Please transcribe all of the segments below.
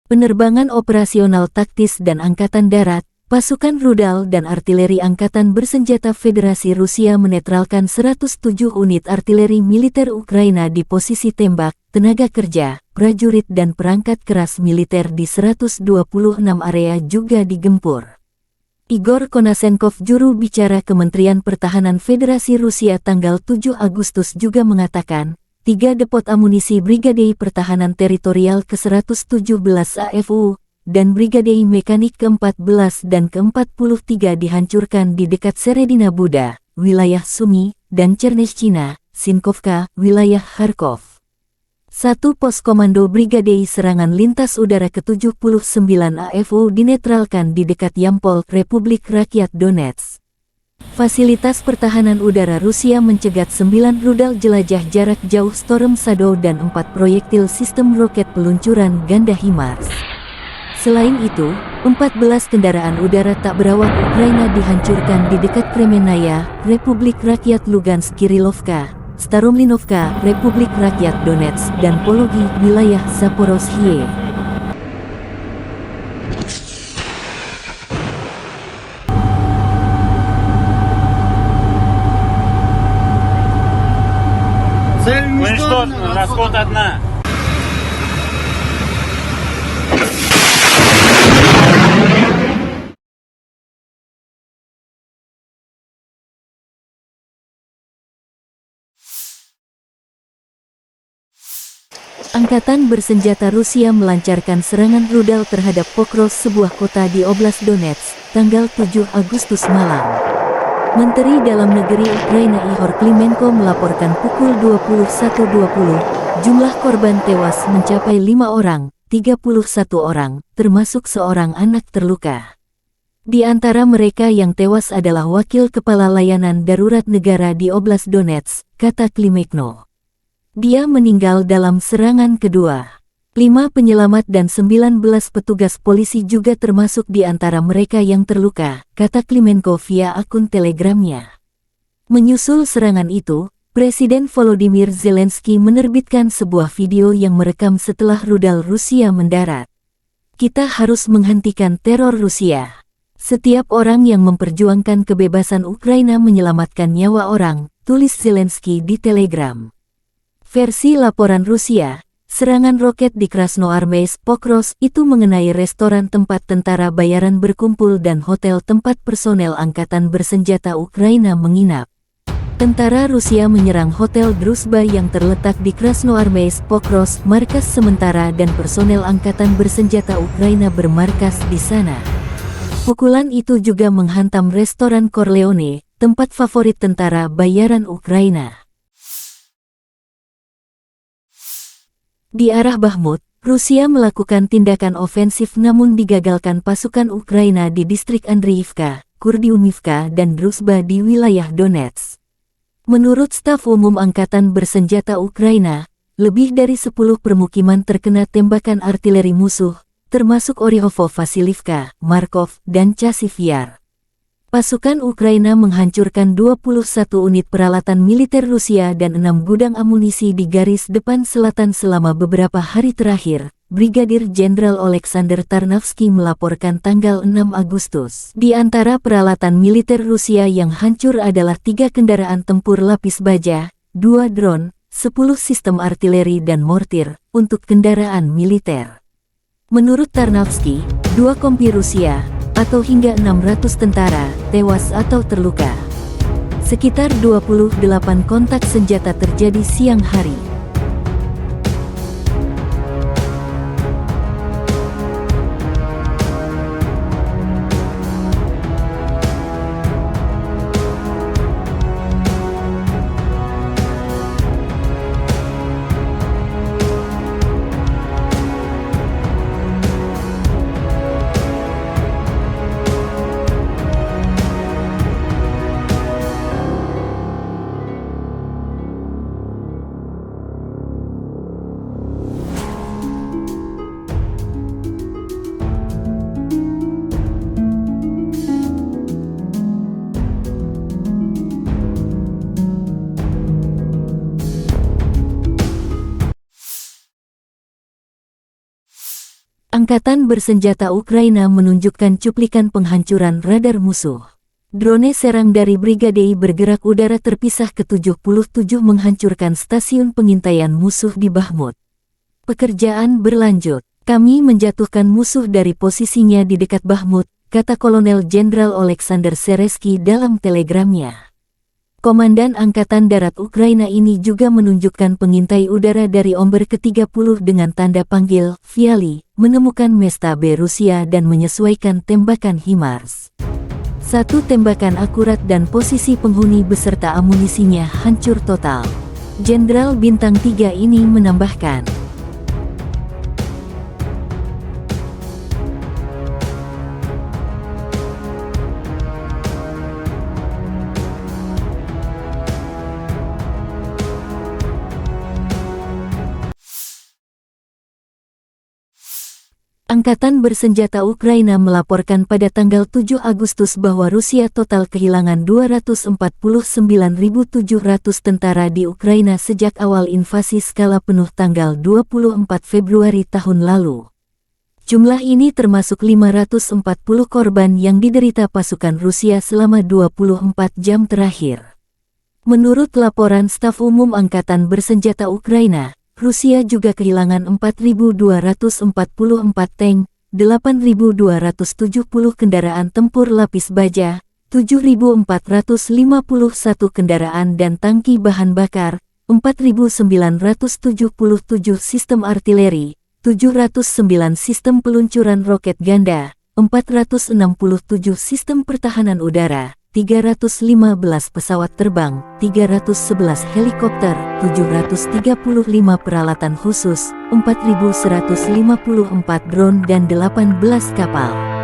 penerbangan operasional taktis dan Angkatan Darat, pasukan rudal dan artileri Angkatan Bersenjata Federasi Rusia menetralkan 107 unit artileri militer Ukraina di posisi tembak, tenaga kerja, prajurit dan perangkat keras militer di 126 area juga digempur. Igor Konasenkov, juru bicara Kementerian Pertahanan Federasi Rusia tanggal 7 Agustus juga mengatakan, 3 depot amunisi Brigade Pertahanan Teritorial ke-117 AFU dan Brigade Mekanik ke-14 dan ke-43 dihancurkan di dekat Seredina Buda, wilayah Sumy, dan Cherneshchina, Sinkovka, wilayah Kharkov. 1 pos komando Brigade Serangan Lintas Udara ke-79 AFU dinetralkan di dekat Yampol, Republik Rakyat Donetsk. Fasilitas pertahanan udara Rusia mencegat 9 rudal jelajah jarak jauh Storm Shadow dan 4 proyektil sistem roket peluncuran ganda HIMARS. Selain itu, 14 kendaraan udara tak berawak Ukraina dihancurkan di dekat Kremenaya, Republik Rakyat Lugansk, Kirillovka, Staromlinovka, Republik Rakyat Donetsk, dan Pologi, wilayah Zaporozhye. Уничтожена, расход 1. Angkatan Bersenjata Rusia melancarkan serangan rudal terhadap Pokros, sebuah kota di Oblast Donetsk, tanggal 7 Agustus malam. Menteri Dalam Negeri Ukraina Ihor Klimenko melaporkan pukul 21.20, jumlah korban tewas mencapai 5 orang, 31 orang, termasuk seorang anak terluka. Di antara mereka yang tewas adalah Wakil Kepala Layanan Darurat Negara di Oblast Donetsk, kata Klimenko. Dia meninggal dalam serangan kedua. 5 penyelamat dan 19 petugas polisi juga termasuk di antara mereka yang terluka, kata Klimenko via akun Telegramnya. Menyusul serangan itu, Presiden Volodymyr Zelensky menerbitkan sebuah video yang merekam setelah rudal Rusia mendarat. Kita harus menghentikan teror Rusia. Setiap orang yang memperjuangkan kebebasan Ukraina menyelamatkan nyawa orang, tulis Zelensky di Telegram. Versi laporan Rusia, serangan roket di Krasnoarmeysk, Pokros itu mengenai restoran tempat tentara bayaran berkumpul dan hotel tempat personel Angkatan Bersenjata Ukraina menginap. Tentara Rusia menyerang Hotel Druzhba yang terletak di Krasnoarmeysk, Pokros, markas sementara, dan personel Angkatan Bersenjata Ukraina bermarkas di sana. Pukulan itu juga menghantam restoran Corleone, tempat favorit tentara bayaran Ukraina. Di arah Bakhmut, Rusia melakukan tindakan ofensif namun digagalkan pasukan Ukraina di distrik Andriivka, Kurdiumivka, dan Druzhba di wilayah Donetsk. Menurut staf umum Angkatan Bersenjata Ukraina, lebih dari 10 permukiman terkena tembakan artileri musuh, termasuk Oryhovo, Vasilivka, Markov, dan Chasiv Yar. Pasukan Ukraina menghancurkan 21 unit peralatan militer Rusia dan 6 gudang amunisi di garis depan selatan selama beberapa hari terakhir, Brigadir Jenderal Oleksandr Tarnavsky melaporkan tanggal 6 Agustus. Di antara peralatan militer Rusia yang hancur adalah 3 kendaraan tempur lapis baja, 2 drone, 10 sistem artileri dan mortir untuk kendaraan militer. Menurut Tarnavsky, 2 kompi Rusia, atau hingga 600 tentara, tewas atau terluka. Sekitar 28 kontak senjata terjadi siang hari. Angkatan bersenjata Ukraina menunjukkan cuplikan penghancuran radar musuh. Drone serang dari Brigade bergerak udara terpisah ke-77 menghancurkan stasiun pengintaian musuh di Bakhmut. Pekerjaan berlanjut. Kami menjatuhkan musuh dari posisinya di dekat Bakhmut, kata Kolonel Jenderal Oleksandr Seresky dalam telegramnya. Komandan Angkatan Darat Ukraina ini juga menunjukkan pengintai udara dari Omber ke-30 dengan tanda panggil Viali, menemukan Mesta B Rusia dan menyesuaikan tembakan HIMARS. Satu tembakan akurat dan posisi penghuni beserta amunisinya hancur total. Jenderal Bintang 3 ini menambahkan, Angkatan bersenjata Ukraina melaporkan pada tanggal 7 Agustus bahwa Rusia total kehilangan 249.700 tentara di Ukraina sejak awal invasi skala penuh tanggal 24 Februari tahun lalu. Jumlah ini termasuk 540 korban yang diderita pasukan Rusia selama 24 jam terakhir. Menurut laporan Staf Umum Angkatan Bersenjata Ukraina, Rusia juga kehilangan 4.244 tank, 8.270 kendaraan tempur lapis baja, 7.451 kendaraan dan tangki bahan bakar, 4.977 sistem artileri, 709 sistem peluncuran roket ganda, 467 sistem pertahanan udara, 315 pesawat terbang, 311 helikopter, 735 peralatan khusus, 4.154 drone dan 18 kapal.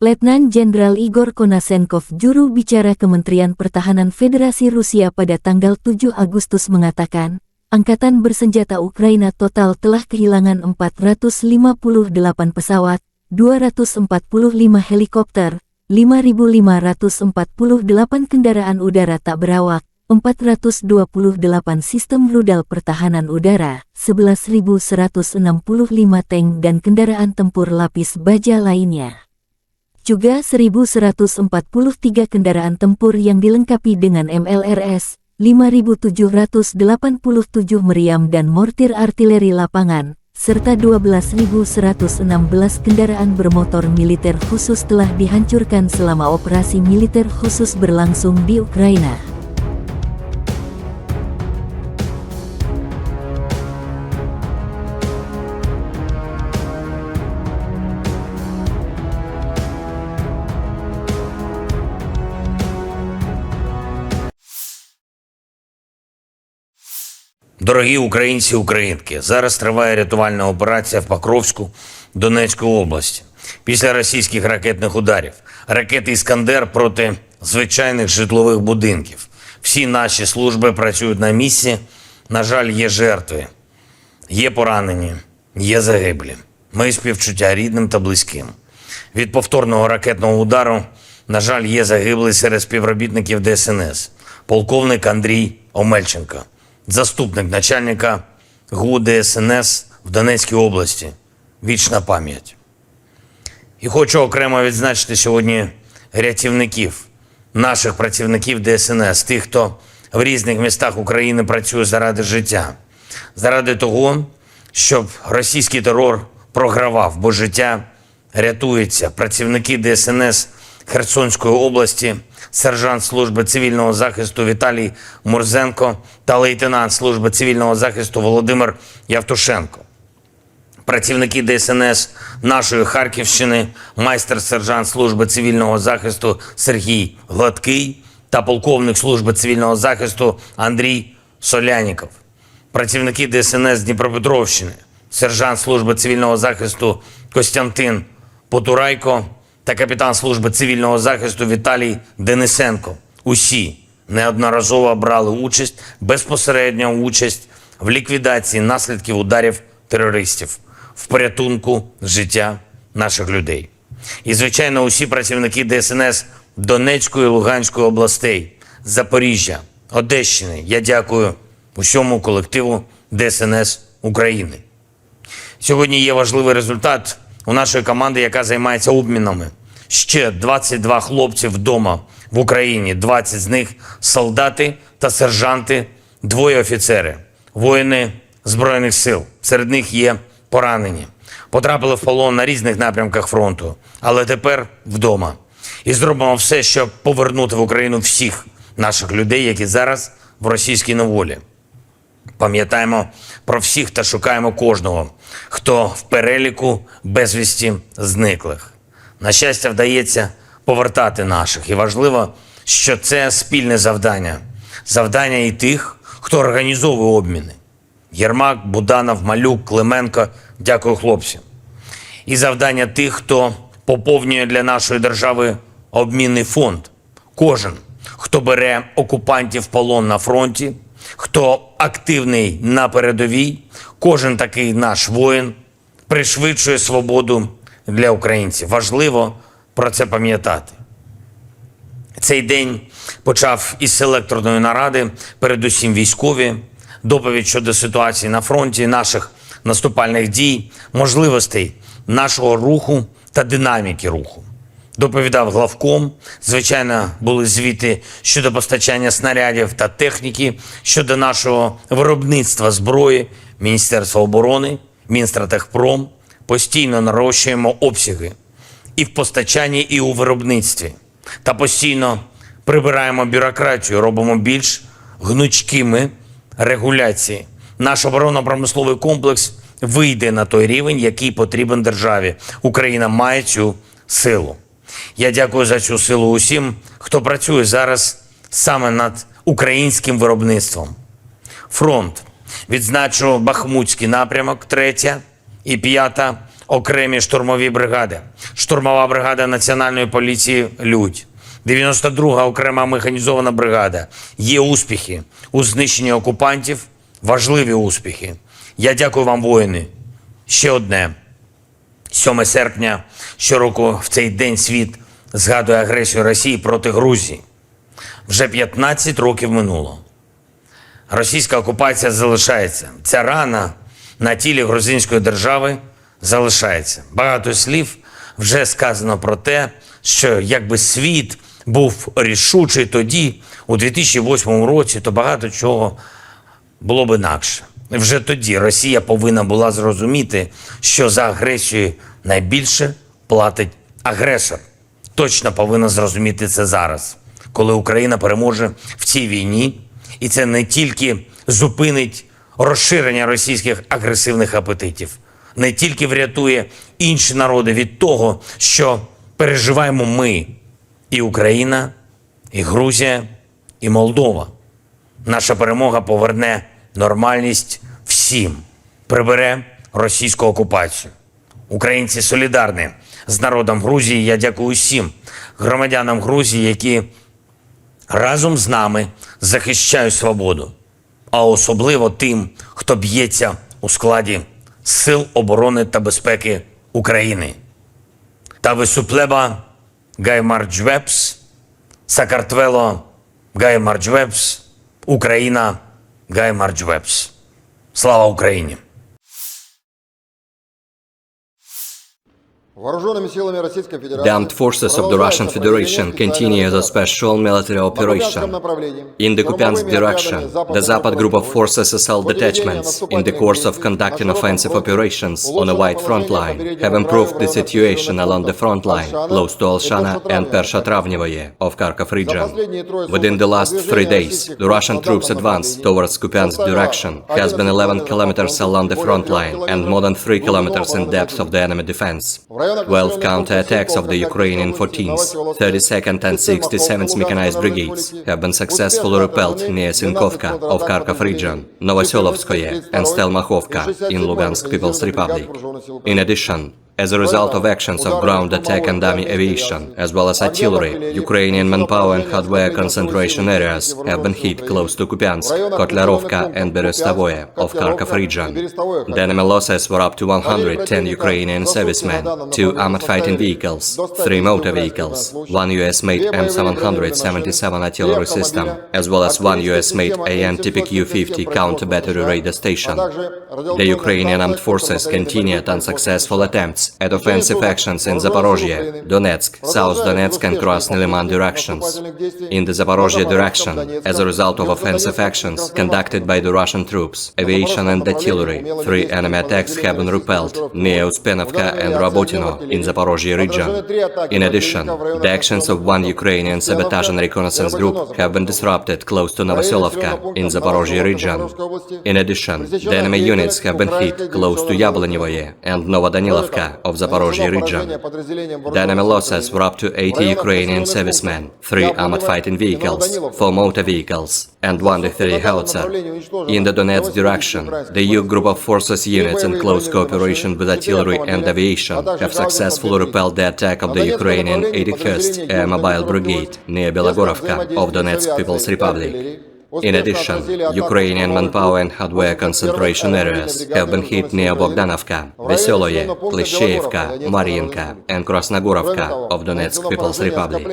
Letnan Jenderal Igor Konashenkov, juru bicara Kementerian Pertahanan Federasi Rusia pada tanggal 7 Agustus mengatakan, Angkatan Bersenjata Ukraina total telah kehilangan 458 pesawat, 245 helikopter, 5.548 kendaraan udara tak berawak, 428 sistem rudal pertahanan udara, 11.165 tank dan kendaraan tempur lapis baja lainnya. Juga 1.143 kendaraan tempur yang dilengkapi dengan MLRS, 5.787 meriam dan mortir artileri lapangan, serta 12.116 kendaraan bermotor militer khusus telah dihancurkan selama operasi militer khusus berlangsung di Ukraina. Дорогі українці і українки, зараз триває рятувальна операція в Покровську Донецької області. Після російських ракетних ударів, ракети «Іскандер» проти звичайних житлових будинків. Всі наші служби працюють на місці. На жаль, є жертви, є поранені, є загиблі. Мої співчуття рідним та близьким. Від повторного ракетного удару, на жаль, є загиблий серед співробітників ДСНС. Полковник Андрій Омельченко. Заступник начальника ГУ ДСНС в Донецькій області. Вічна пам'ять. І хочу окремо відзначити сьогодні рятівників, наших працівників ДСНС, тих, хто в різних містах України працює заради життя. Заради того, щоб російський терор програвав, бо життя рятується. Працівники ДСНС Херсонської області, сержант служби цивільного захисту Віталій Мурзенко та лейтенант служби цивільного захисту Володимир Явтушенко. Працівники ДСНС нашої Харківщини, майстер-сержант служби цивільного захисту Сергій Гладкий та полковник служби цивільного захисту Андрій Соляніков. Працівники ДСНС Дніпропетровщини, сержант служби цивільного захисту Костянтин Потурайко та капітан служби цивільного захисту Віталій Денисенко. Усі неодноразово брали безпосередню участь в ліквідації наслідків ударів терористів, в порятунку життя наших людей. І, звичайно, усі працівники ДСНС Донецької і Луганської областей, Запоріжжя, Одещини. Я дякую усьому колективу ДСНС України. Сьогодні є важливий результат у нашої команди, яка займається обмінами. Ще 22 хлопці вдома в Україні, 20 з них солдати та сержанти, 2 офіцери, воїни Збройних сил. Серед них є поранені. Потрапили в полон на різних напрямках фронту, але тепер вдома. І зробимо все, щоб повернути в Україну всіх наших людей, які зараз в російській неволі. Пам'ятаємо про всіх та шукаємо кожного, хто в переліку безвісті зниклих. На щастя, вдається повертати наших. І важливо, що це спільне завдання. Завдання і тих, хто організовує обміни. Єрмак, Буданов, Малюк, Клименко. Дякую, хлопці. І завдання тих, хто поповнює для нашої держави обмінний фонд. Кожен, хто бере окупантів в полон на фронті, хто активний на передовій, кожен такий наш воїн пришвидшує свободу для українців. Важливо про це пам'ятати. Цей день почав із селекторної наради, передусім військові, доповідь щодо ситуації на фронті, наших наступальних дій, можливостей нашого руху та динаміки руху. Доповідав главком, звичайно, були звіти щодо постачання снарядів та техніки, щодо нашого виробництва зброї, Міністерства оборони, Мінстратегпром. Постійно нарощуємо обсяги і в постачанні, і у виробництві. Та постійно прибираємо бюрократію, робимо більш гнучкими регуляції. Наш оборонно-промисловий комплекс вийде на той рівень, який потрібен державі. Україна має цю силу. Я дякую за цю силу усім, хто працює зараз саме над українським виробництвом. Фронт. Відзначу Бахмутський напрямок, 3 і 5 окремі штурмові бригади. Штурмова бригада Національної поліції «Людь». 92-га окрема механізована бригада. Є успіхи у знищенні окупантів, важливі успіхи. Я дякую вам, воїни. Ще одне. 7 серпня щороку в цей день світ згадує агресію Росії проти Грузії. Вже 15 років минуло. Російська окупація залишається. Ця рана на тілі грузинської держави залишається. Багато слів вже сказано про те, що якби світ був рішучий тоді, у 2008 році, то багато чого було б інакше. Вже тоді Росія повинна була зрозуміти, що за агресію найбільше платить агресор. Точно повинна зрозуміти це зараз, коли Україна переможе в цій війні. І це не тільки зупинить розширення російських агресивних апетитів, не тільки врятує інші народи від того, що переживаємо ми, і Україна, і Грузія, і Молдова. Наша перемога поверне нормальність всім, прибере російську окупацію. Українці солідарні з народом Грузії. Я дякую усім громадянам Грузії, які разом з нами захищають свободу, а особливо тим, хто б'ється у складі Сил оборони та безпеки України. Та висуплеба гаймарджвепс, Сакартвело гаймарджвепс, Україна гаймарджвепс. Слава Україні! The armed forces of the Russian Federation continue the special military operation. In the Kupiansk direction, the Zapad group of forces assault detachments, in the course of conducting offensive operations on a wide front line, have improved the situation along the front line, close to Alshana and Persha-Travnevoye of Kharkov region. Within the last 3 days, the Russian troops' advance towards Kupiansk direction has been 11 kilometers along the front line and more than 3 kilometers in depth of the enemy defense. 12 counter-attacks of the Ukrainian 14th, 32nd and 67th Mechanized Brigades have been successfully repelled near Sinkovka of Kharkov region, Novoselovskoye and Stelmakhovka in Lugansk People's Republic. In addition, As a result of actions of ground attack and dummy aviation, as well as artillery, Ukrainian manpower and hardware concentration areas have been hit close to Kupiansk, Kotlerovka and Berestovoye of Kharkov region. The enemy losses were up to 110 Ukrainian servicemen, 2 armored fighting vehicles, 3 motor vehicles, 1 US-made M777 artillery system, as well as 1 US-made AN TPQ-50 counter-battery radar station. The Ukrainian armed forces continued unsuccessful attempts at offensive actions in Zaporozhye, Donetsk, South Donetsk and Krasny Liman directions. In the Zaporozhye direction, as a result of offensive actions conducted by the Russian troops, aviation and artillery, 3 enemy attacks have been repelled near Uspenovka and Rabotino in Zaporozhye region. In addition, the actions of 1 Ukrainian sabotage and reconnaissance group have been disrupted close to Novoselovka in Zaporozhye region. In addition, the enemy units have been hit close to Yablonyevoye and Novodanilovka of Zaporozhye region. The enemy losses were up to 80 Ukrainian servicemen, 3 armored fighting vehicles, 4 motor vehicles, and 1 D-30 howitzer. In the Donetsk direction, the EU group of forces units in close cooperation with artillery and aviation have successfully repelled the attack of the Ukrainian 81st Air Mobile Brigade near Belogorovka of Donetsk People's Republic. In addition, Ukrainian manpower and hardware concentration areas have been hit near Bogdanovka, Veseloye, Klishchevka, Mariinka and Krasnogorovka of Donetsk People's Republic.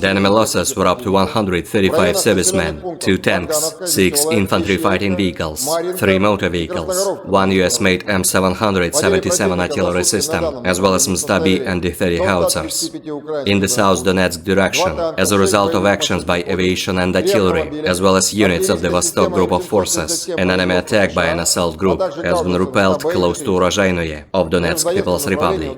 The enemy losses were up to 135 servicemen, 2 tanks, 6 infantry fighting vehicles, 3 motor vehicles, 1 US-made M777 artillery system, as well as Mstabi and D-30 howitzers. In the South Donetsk direction, as a result of actions by aviation and artillery, as well as units of the Vostok group of forces, an enemy attack by an assault group has been repelled close to Urozhainoye of Donetsk People's Republic.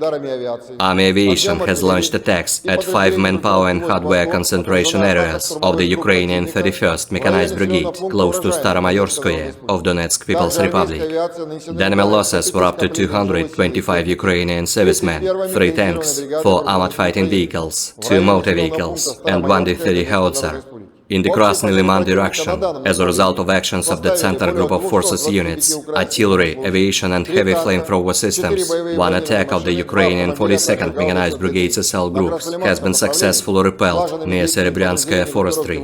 Army aviation has launched attacks at 5 manpower and hardware concentration areas of the Ukrainian 31st Mechanized Brigade close to Staromayorskoye of Donetsk People's Republic. The enemy losses were up to 225 Ukrainian servicemen, 3 tanks, 4 armored fighting vehicles, 2 motor vehicles, and 1 D-30 howitzer. In the Krasny Liman direction, as a result of actions of the Center Group of Forces units, artillery, aviation and heavy flamethrower systems, 1 attack of the Ukrainian 42nd Mechanized Brigade's SL groups has been successfully repelled near Serebryanskaya forestry.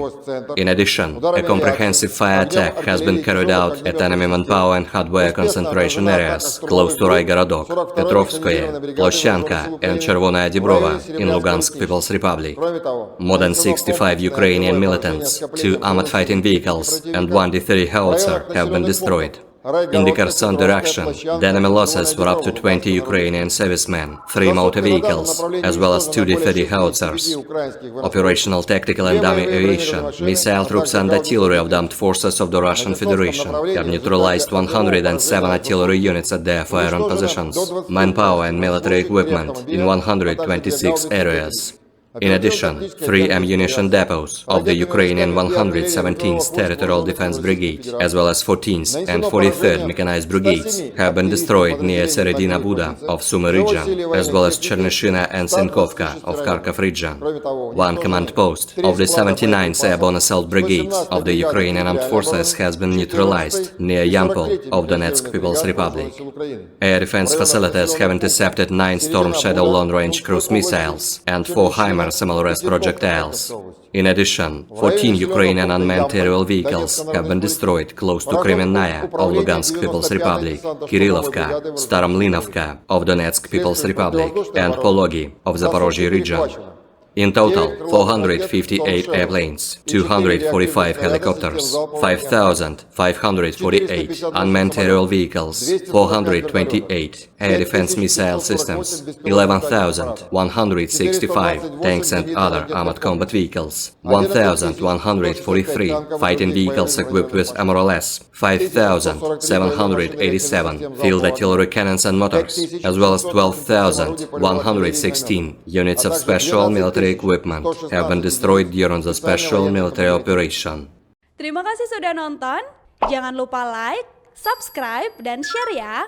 In addition, a comprehensive fire attack has been carried out at enemy manpower and hardware concentration areas close to Raigorodok, Petrovskoye, Ploshanka and Chervonaya Dibrova in Lugansk People's Republic. More than 65 Ukrainian militants, 2 armored fighting vehicles and 1 D-30 howitzer have been destroyed. In the Kherson direction, the enemy losses were up to 20 Ukrainian servicemen, 3 motor vehicles, as well as 2 D-30 howitzers. Operational tactical and dummy aviation, missile troops and artillery of the armed forces of the Russian Federation have neutralized 107 artillery units at their firing positions, manpower and military equipment in 126 areas. In addition, 3 ammunition depots of the Ukrainian 117th Territorial Defense Brigade, as well as 14th and 43rd Mechanized Brigades, have been destroyed near Seredina Buda of Sumy region, as well as Chernyshina and Sinkovka of Kharkov region. 1 command post of the 79th Airborne Assault Brigade of the Ukrainian Armed Forces has been neutralized near Yampol of Donetsk People's Republic. Air defense facilities have intercepted 9 Storm Shadow long-range cruise missiles and 4 HIMARS SMLRS projectiles. In addition, 14 Ukrainian unmanned aerial vehicles have been destroyed close to Kremenaya of Lugansk People's Republic, Kirillovka, Staromlinovka of Donetsk People's Republic, and Pologi of Zaporozhye region. In total, 458 airplanes, 245 helicopters, 5,548 unmanned aerial vehicles, 428 air defense missile systems, 11,165 tanks and other armored combat vehicles, 1,143 fighting vehicles equipped with MRLS, 5,787 field artillery cannons and motors, as well as 12,116 units of special military equipment have been destroyed during the special military operation. Terima kasih sudah nonton. Jangan lupa like, subscribe, dan share ya.